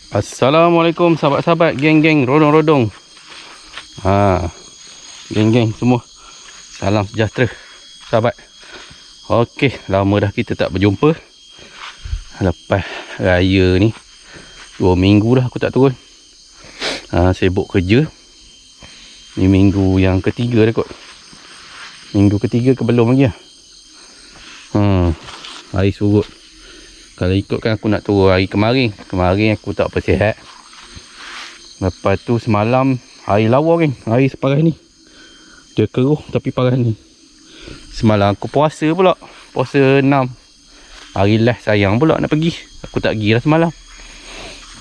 Assalamualaikum sahabat-sahabat, geng-geng rodong-rodong. Geng-geng semua. Salam sejahtera sahabat. Okey, lama dah kita tak berjumpa. Lepas raya ni 2 minggu dah aku tak turun. Sibuk kerja. Ni minggu yang ketiga dah kot. Minggu ketiga ke belum lagi lah. Hari surut. Kalau ikutkan aku nak turun hari kemarin. Kemarin aku tak bersihat. Lepas tu semalam hari lawa kan. Hari separah ni. Dia keruh tapi parah ni. Semalam aku puasa pula. Puasa 6. Hari last sayang pula nak pergi. Aku tak pergi lah semalam.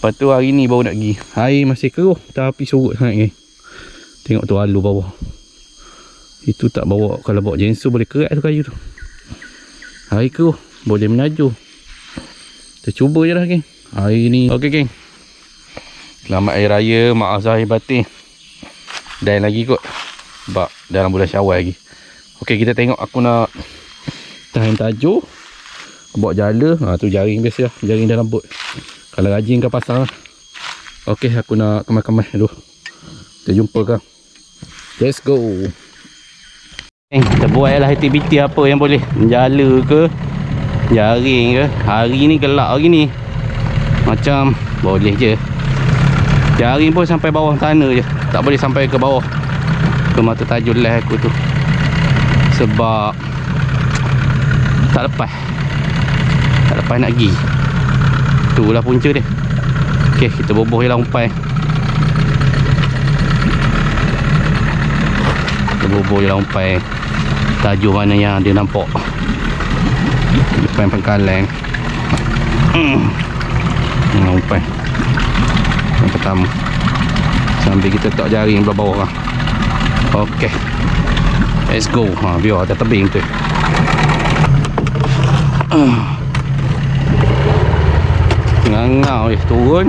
Lepas tu hari ni baru nak pergi. Air masih keruh tapi surut sangat kan. Tengok tu alu bawah. Itu tak bawa. Kalau bawa jensu boleh kerat tu kayu tu. Air keruh. Boleh menajur. Kita cuba je lah geng. Hari ni. Okey geng. Selamat Hari Raya. Maaf zahir batin. Dan lagi kot. Sebab dalam bulan Syawal lagi. Okey, kita tengok aku nak tahan tajuk. Bawa jala. Tu jaring biasa lah. Jaring dalam bot. Kalau rajin kau pasang lah. Okey, aku nak kemas-kemas dulu. Kita jumpa kau. Let's go. Kita buat lah aktiviti apa yang boleh. Jala ke, jaring ke. Hari ni gelap hari ni. Macam boleh je. Jaring pun sampai bawah tanah je. Tak boleh sampai ke bawah. Ke mata tajul lah aku tu. Sebab tak lepas. Tak lepas nak pergi. Itulah punca dia. Okey, kita boboh je lah umpan. Kita boboh je lah umpan. Tajuk mana yang dia nampak depan pengkalan. Umpan yang pertama. Sambil kita tak jaring belah bawah lah. Okey, let's go. Biar ada tebing tu. Ngangau je turun.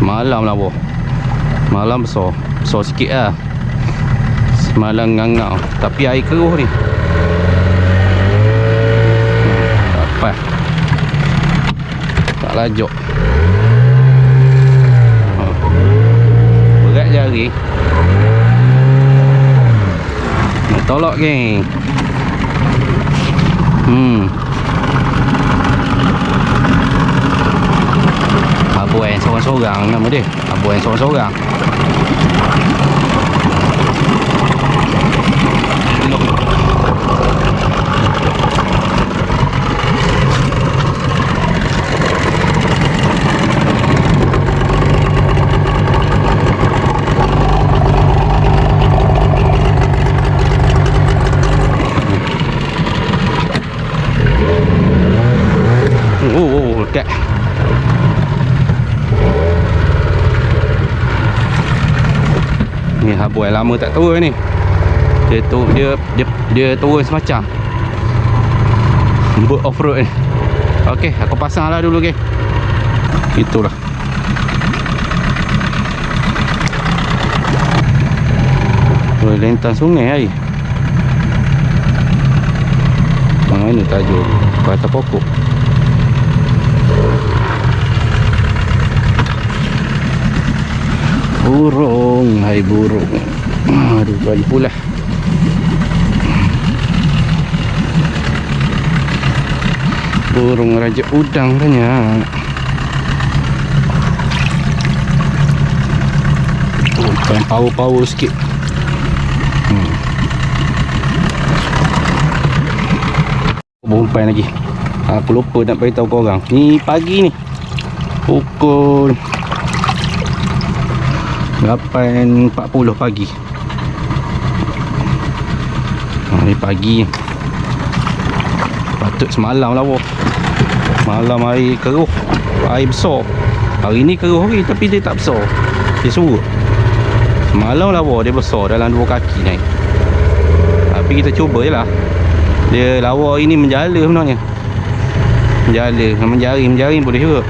Semalam lah boh. Malam besar. Besar sikit lah. Semalam ngangau. Tapi air keruh ni. Tak apa. Tak lajak. Berat jari. Nak tolak geng. Abu yang sorang-sorang nama dia. Abu yang sorang-sorang. Lekat. Ni habu yang lama tak turun ni. Dia turun semacam boat off road ni. Okey, aku pasang lah dulu geng. Itulah. Lentang sungai air. Mana tajuk ke atas pokok. Burung, hai burung. Aduh, balik pula. Burung raja udang banyak. Bukan power-power sikit. Umpan lagi. Aku lupa nak beritahu korang. Ni pagi ni. Pukul 8.40 pagi. Ni pagi. Patut semalam lah boh. Malam air keruh. Air besar. Hari ni keruh lagi tapi dia tak besar. Dia surut. Semalam lah boh. Dia besar dalam 2 kaki naik. Tapi kita cuba je lah. Dia lawa ini menjala sebenarnya. Menjala. Menjaring boleh juga.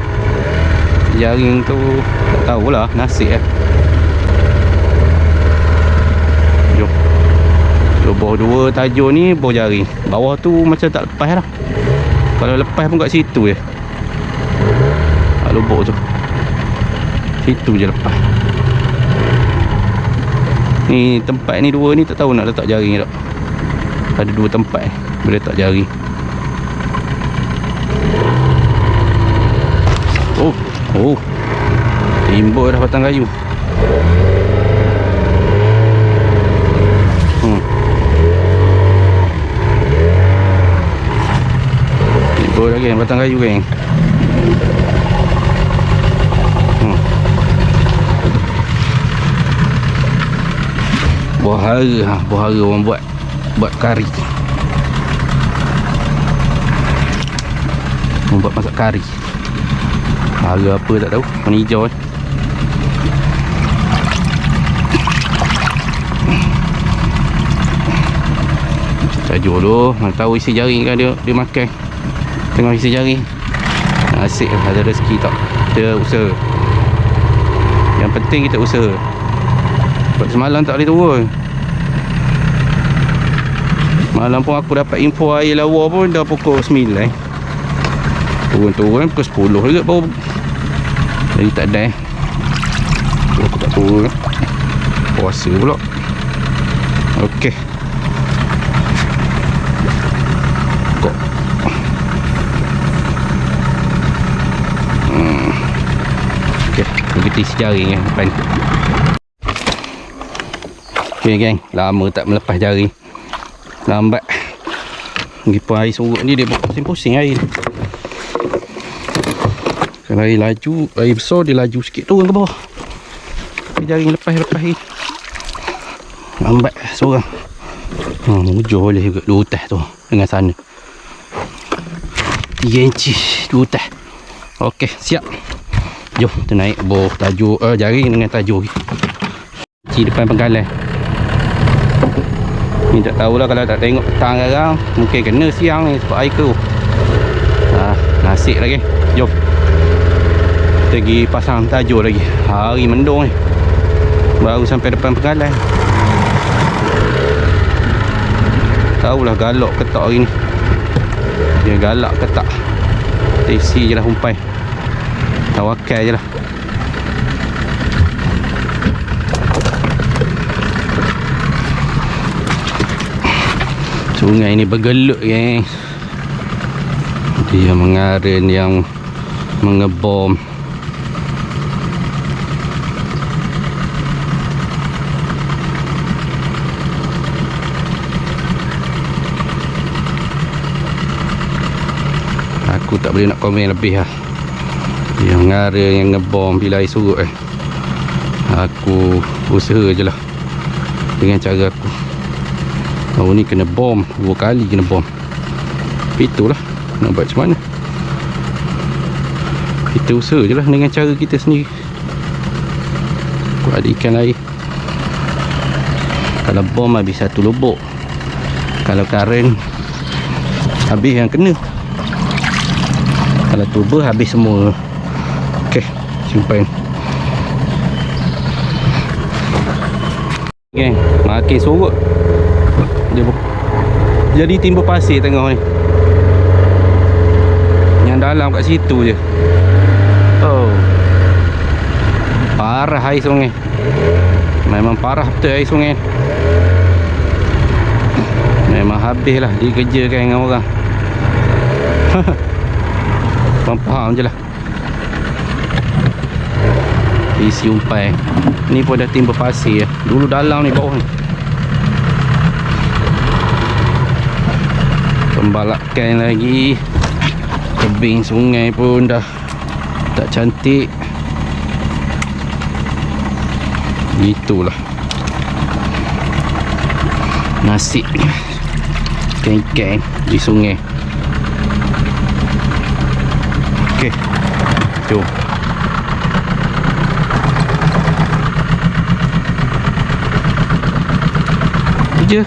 Jaring tu tak tahulah. Nasib lah. Bawah 2 tajuk ni bawah jaring. Bawah tu macam tak lepas lah. Kalau lepas pun kat situ je. Tak lubuk tu. Situ je lepas. Ni tempat ni dua ni tak tahu nak letak jaring tak. Ada dua tempat ni boleh letak jaring. Oh timbul dah batang kayu. Timbul lagi batang kayu geng. Buah hara orang buat kari. Orang buat masak kari. Hara apa tak tahu, warna hijau ni. Tajuk tu, mana tahu isi jaring kan dia makan. Tengok isi jaring. Asyik lah, ada rezeki tak. Kita usaha. Yang penting kita usaha. Sebab semalam tak boleh turun. Malam pun aku dapat info air lawa pun dah pukul 9. Turun pukul 10 juga baru. Jadi tak ada aku tak turun. Puasa pula. Okey. Kok. Okey, kita isi jaring kan depan. Okey geng, lama tak melepas jaring. Lambat. Pergi air surut ni dia pusing-pusing air. Kalau air laju, air besar dia laju sikit turun ke bawah. Jaring lepas ni. Lambat seorang. Mujur boleh juga 2 utas tu dengan sana. 3 inci 2 utas. Okey, siap. Jom kita naik bawah tajuk jaring dengan tajuk di depan penggalan. Ni tak tahulah kalau tak tengok petang sekarang mungkin kena siang ni sebab air keruh. Nasib lagi. Jom kita pergi pasang tajuk lagi. Hari mendung ni. Baru sampai depan penggalan. Tahulah galak ke tak hari ni. Dia galak ke tak. Kita isi je lah umpai. Tawakal je lah. Sungai ni bergeluk guys. Dia mengalir yang mengebom. Aku tak boleh nak komen lebih lah. Dia mengalir yang ngebom bila air surut Aku usaha je lah dengan cara aku. Oh ni kena bom 2 kali kena bom. Itulah nak buat macam mana. Kita usaha je lah dengan cara kita sendiri. Aku ada ikan air. Kalau bom habis 1 lubuk. Kalau karen habis yang kena. Kalau turbo habis semua. Okey, simpan. Geng, makin surut. Dia jadi timbul pasir tengah ni. Yang dalam kat situ je. Oh. Parah air sungai. Memang parah betul air sungai. Memang habis lah dikerjakan dengan orang. Faham je lah. Isi umpai. Ni pun dah timbul pasir. Dulu dalam ni bawah ni. Pembalakan lagi. Tebing sungai pun dah tak cantik. Itulah nasib ikan-ikan di sungai. Okey, jom. Itu je.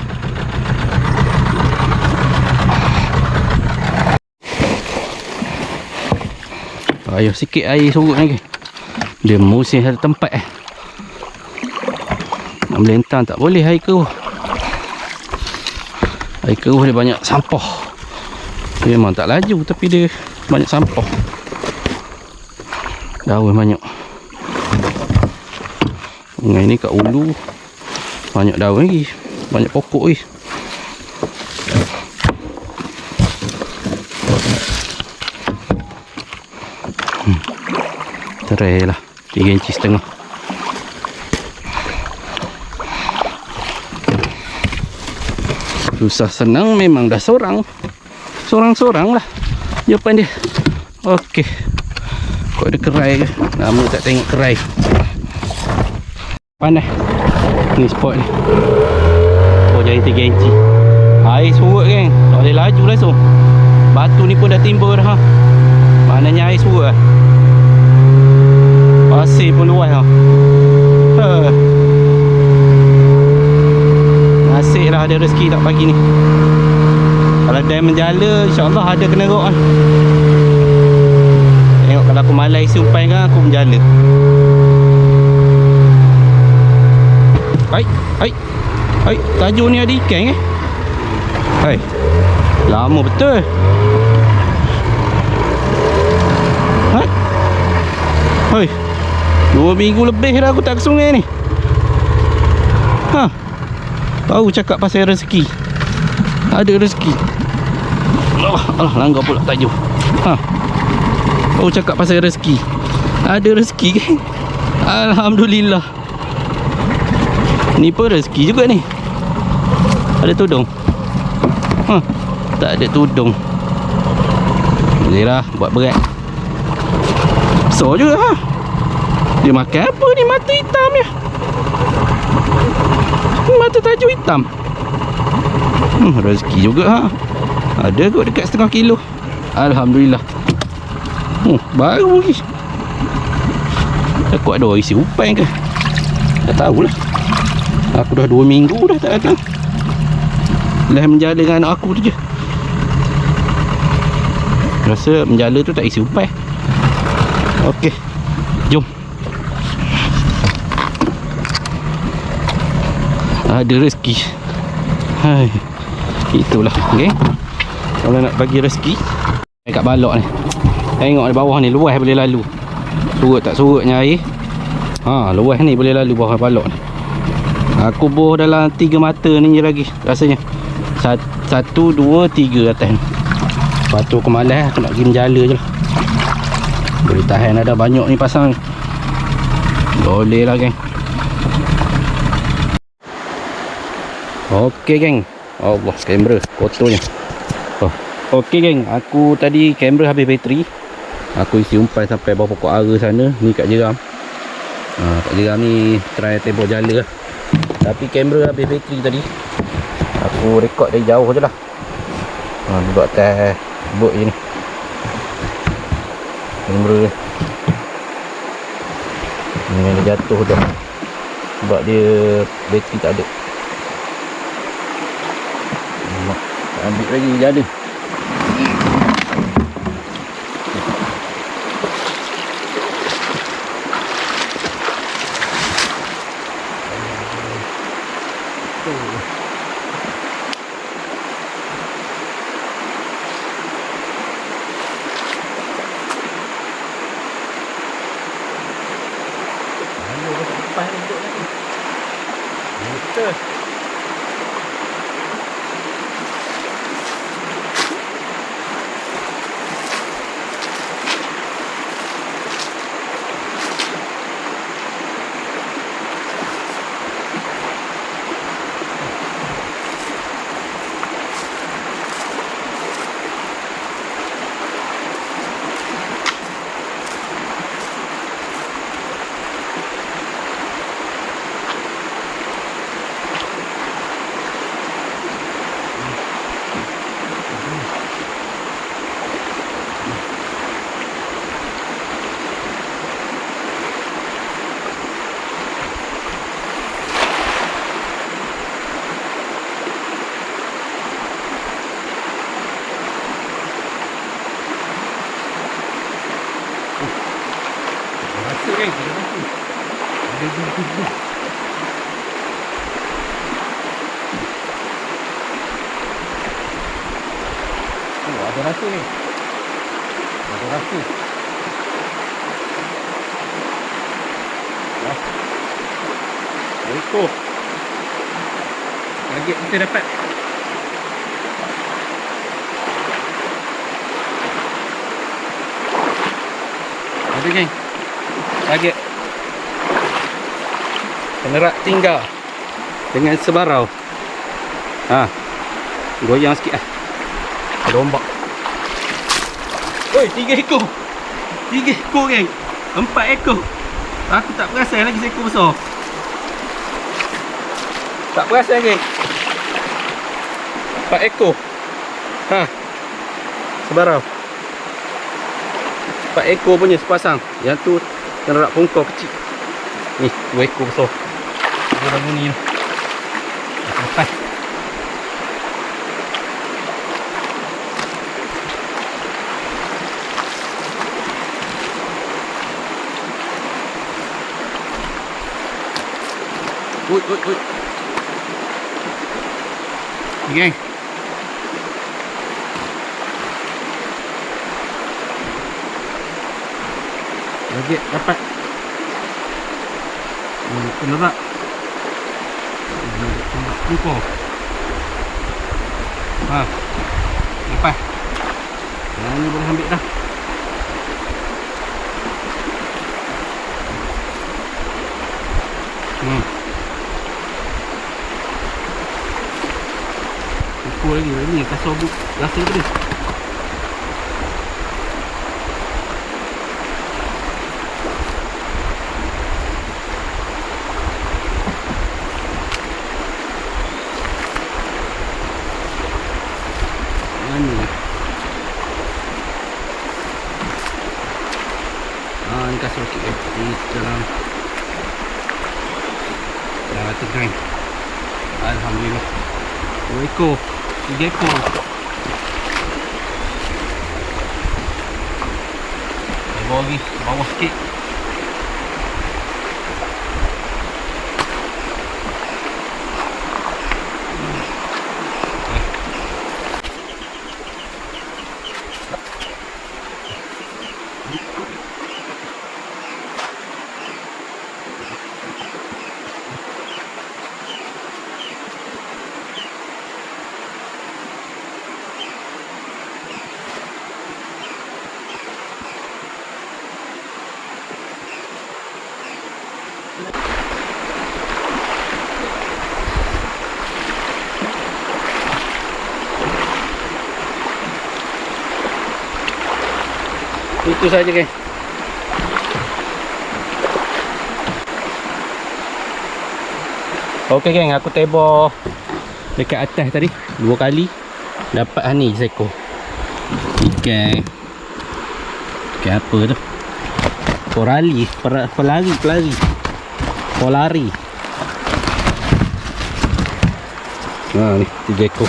Ayuh sikit air surut lagi. Dia musim satu tempat nak melentang tak boleh air keruh. Air keruh dia banyak sampah. Dia memang tak laju tapi dia banyak sampah. Daun banyak. Sungai ni kat hulu banyak daun lagi, banyak pokok lagi. Cerai lah 3 inci setengah. Susah senang memang dah Sorang-sorang lah jawapan dia. Okey. Kok ada kerai ke? Lama tak tengok kerai. Panas ni spot ni. Oh, jadi 3 inci. Air surut kan, tak boleh laju langsung. Batu ni pun dah timbul dah. Maknanya air surut lah. Pasir pun luas lah. Nasib lah ada rezeki tak pagi ni. Kalau dam menjala, insyaAllah ada kena rok kan. Tengok kalau aku malai isi umpan kan, aku menjala. Hai, tajuk ni ada ikan Hai, lama betul. Hai, 2 minggu lebih dah aku tak ke sungai ni. Baru cakap pasal rezeki. Ada rezeki. Alah, langgar pula tajuk. Baru cakap pasal rezeki. Ada rezeki kan? Alhamdulillah. Ni pun rezeki juga ni. Ada tudung. Tak ada tudung. Boleh lah buat berat. Besar juga Dia makan apa ni, mata hitam ya? Mata tajuk hitam. Rezeki juga Ada kot dekat 1/2 kilo. Alhamdulillah. Baru lagi. Aku ada orang isi umpan ke? Tak tahulah. Aku dah 2 minggu dah tak datang. Dah menjala dengan anak aku tu je. Rasa menjala tu tak isi umpan. Okey, jom. Ada rezeki. Hai, itulah okay. Kalau nak bagi rezeki kat balok ni, tengok di bawah ni luas boleh lalu. Surut tak surutnya air. Luas ni boleh lalu bawah balok ni. Aku boh dalam 3 mata ni je lagi rasanya. 1, 2, 3 atas ni. Lepas tu aku malas, aku nak pergi menjala je lah. Boleh tahan, ada banyak ni pasang. Boleh lah geng. Okey geng. Allah, kamera kotornya. Okey geng, aku tadi kamera habis bateri. Aku isi umpan sampai bawah pokok ara sana. Ni kat jeram. Kat jeram ni try tembok jala lah. Tapi kamera habis bateri tadi. Aku rekod dari jauh je lah. Duduk atas bot je ni. Kamera ni dia jatuh dah. Sebab dia bateri tak ada. Ambil lagi jala. Ada rasa ni. Ada rasa. Ekor. Target kita dapat. Ada geng. Target. Penerak tinggal dengan sebarau. Goyang sikit lah. Ada ombak. Oi, 3 ekor. 3 ekor geng. 4 ekor. Aku tak perasan lagi seekor besar. Tak perasan geng. 4 ekor. Sebarau. 4 ekor punya sepasang. Yang tu penerak pungkau kecil. Ni 2 ekor besar. Dia bangun ni. Lepas. Ui. Ni geng. Lagi dapat. Penerak. Pungkau. Lepas. Yang ni boleh ambil dah. Pukul lagi ni kasar rasa pedas. Ni kasar sikit di dalam tegang. Alhamdulillah. 2 ekor. 3 ekor. Bawa lagi ke bawah sikit. Itu saja geng. Okey geng, aku tebor dekat atas tadi 2 kali. Dapat ni seekor ikan apa tu, Polari. Ni 3 ekor.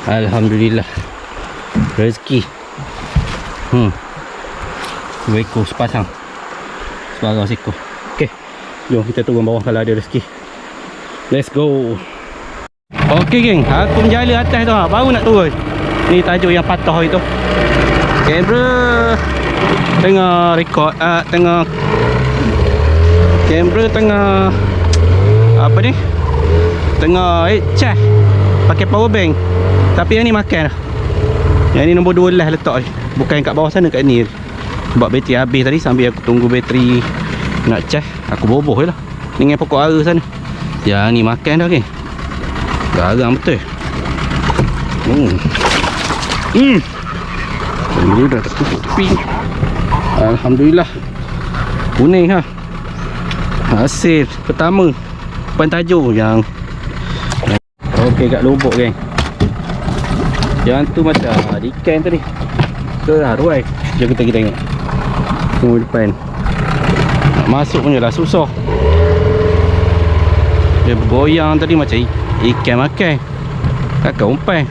Alhamdulillah, rezeki. 2 ekor sepasang. Sebarang seekor. Okey, jom kita turun bawah kalau ada rezeki. Let's go. Okey geng, aku menjala atas tu baru nak turun. Ni tajuk yang patah itu. Kamera tengah record, kamera tengah apa ni? Tengah charge pakai power bank. Tapi yang ni makan dah. Yang ni nombor 2 lah letak ni. Bukan kat bawah sana, kat ni. Sebab bateri habis tadi, sambil aku tunggu bateri nak charge, aku boboh je lah dengan pokok ara sana. Yang ni makan dah geng. Garang betul. Ini dah tertutup tepi. Alhamdulillah. Kuning ha. Hasil pertama pantajo yang okey kat lubuk geng. Yang tu macam ikan tadi. Tu dah ruai. Jom kita tengok. Tunggu depan. Nak masuk punya lah susah. Dia bergoyang tadi macam ikan makan. Kakak umpan.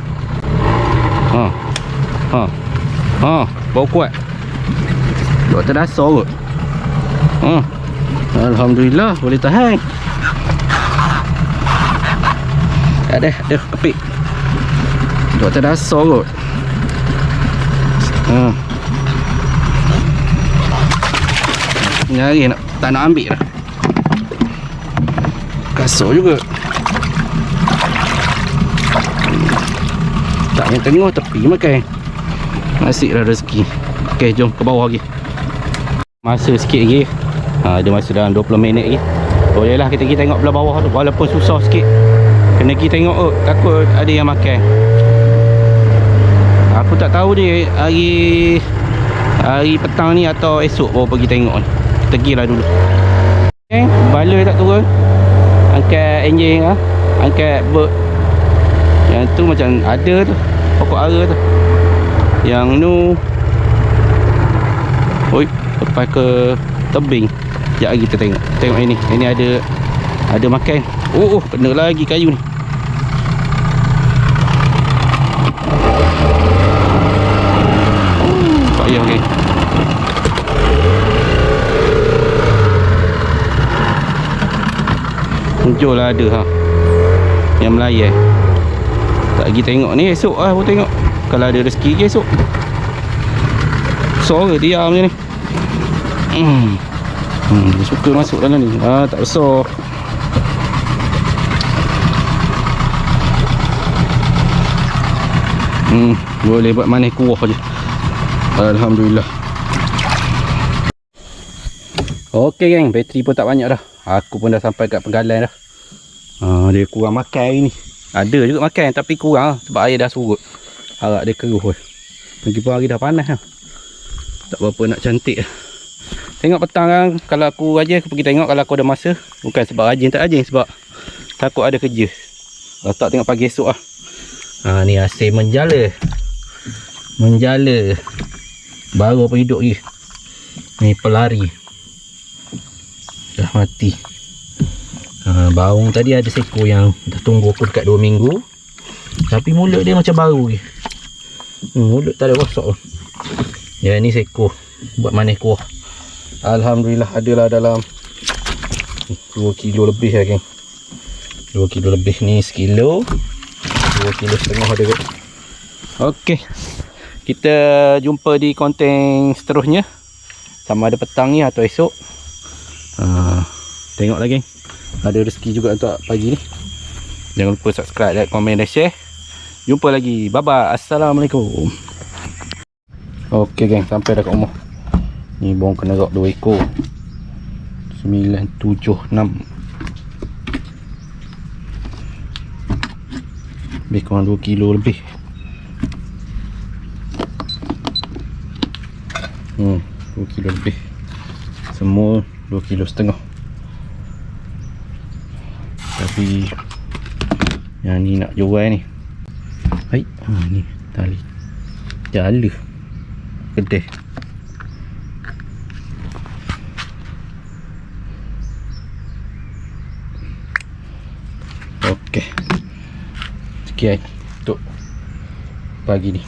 Bau kuat. Dok terdasar kot. Alhamdulillah boleh tahan. Ada kepik. Dok terdasar kot. Nyari tak nak ambil dah. Kasar juga. Tak yang tengah tepi makan. Asyik lah rezeki. Okay, jom ke bawah lagi. Masa sikit lagi. Ada masa dalam 20 minit lagi. Bolehlah kita pergi tengok belah bawah tu. Walaupun susah sikit, kena pergi tengok tu. Takut ada yang makan. Aku tak tahu ni hari petang ni atau esok baru pergi tengok ni. Kita pergilah dulu. Okay, baloi tak turun. Angkat enjin lah. Angkat bird. Yang tu macam ada tu, pokok ara tu. Yang nu oi, lepas ke tebing. Sekejap lagi kita tengok. Tengok ini. Ini ada makan. Oh, kena lagi kayu ni. Payah okey. Muncul lah ada ha. Yang melayar. Tak pergi tengok ni, esok lah aku tengok. Kalau ada rezeki ke esok. Besar ke diam je ni. Dia suka masuk dalam ni. Tak besar. Boleh buat manis kuah je. Alhamdulillah. Okey geng, bateri pun tak banyak dah. Aku pun dah sampai kat penggalan dah. Dia kurang makan hari ni. Ada juga makan tapi kurang lah, sebab air dah surut. Harap dia keruh pun. Lagipun hari dah panas lah. Tak berapa nak cantik lah. Tengok petang kan, kalau aku rajin aku pergi tengok kalau aku ada masa. Bukan sebab rajin tak rajin, sebab takut ada kerja. Kalau tak tengok pagi esok lah. Ni asyik menjala. Menjala. Baru apa hidup je. Ni pelari. Dah mati. Baung tadi ada seekor yang dah tunggu aku dekat 2 minggu. Tapi mulut dia macam baru je. Mulut tak ada rosak pun. Ya, ni seekor buat manis kuah. Alhamdulillah adalah dalam 2 kilo lebih lah geng. 2 kilo lebih ni, 1 kilo 2 kilo setengah ada kot. Okey, kita jumpa di konten seterusnya. Sama ada petang ni atau esok. Tengoklah geng. Ada rezeki juga untuk pagi ni. Jangan lupa subscribe, like, komen dan share. Jumpa lagi. Bye bye. Assalamualaikum. Okey geng, sampai dah kat rumah. Ni bong kena rok 2 ekor. 9, 7, 6. Lebih kurang 2 kilo lebih. 2 kilo lebih. Semua 2 kilo setengah. Tapi yang ni nak jual ni. Hai, ni tali jala kedai. Okey, sekian untuk pagi ni.